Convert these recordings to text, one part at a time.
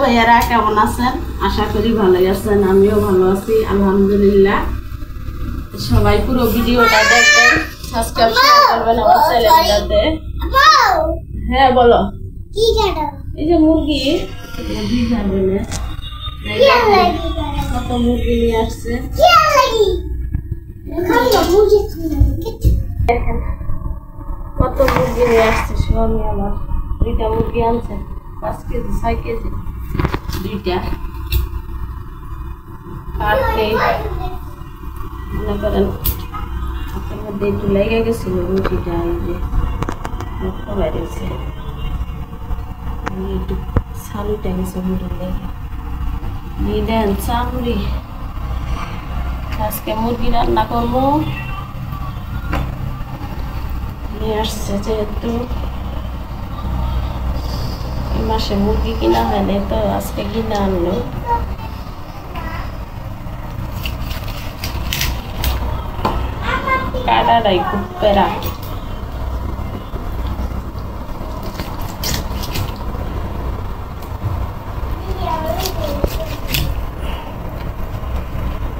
ভাইয়ারা কেমন আছেন? আশা করি ভালোই আছেন, আমিও ভালো আছি আলহামদুলিল্লাহ। সবাই পুরো ভিডিওটা দেখবেন, সাবস্ক্রাইব করবেন আমার চ্যানেলটাতে। হ্যাঁ বলো, কি খাবে? এই যে মুরগি খাবে না, কত মুরগি নিয়ে আসছে। কত মুরগি নিয়ে আসছে স্বামী আমার। 2টা মুরগি আনছে, 5 কেজি 6 কেজি 2টা। কাটতে মনে করেন হাতের মধ্যে একটু লেগে গেছিল রুটিটা, এই যে রক্ত বেরিয়েছে, একটু ছালুটা গেছে রুটির লেগে। নিয়ে দেন চামড়ি। আজকে মুরগি রান্না করবো, নিয়ে আসছে যেহেতু এই মাসে মুরগি কিনা হয় না, তো আজকে কিনে আনলো। কাটাটাই খুব প্যারা।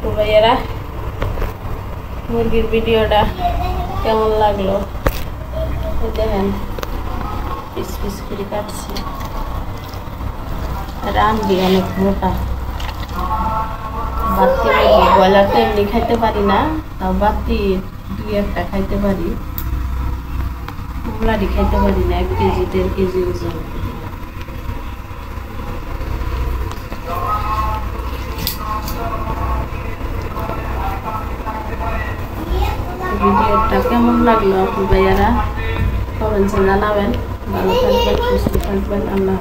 তো ভাইয়েরা, মুরগির ভিডিওটা কেমন লাগলো দেখেন, পিস পিস করে কাটছি। রান্দি অনেক মোটা। বাতি ব্রয়লার তো এমনি খাইতে পারি না, তাও বাতি 2-1টা খাইতে পারি, মোলারি খাইতে পারি না। 1 কেজি 1.5 কেজি ওজন। ভিডিওটা কেমন লাগলো আপনি ভাইয়ারা কমেন্টে জানাবেন। ভালো থাকবেন, সুস্থ থাকবেন। আল্লাহ।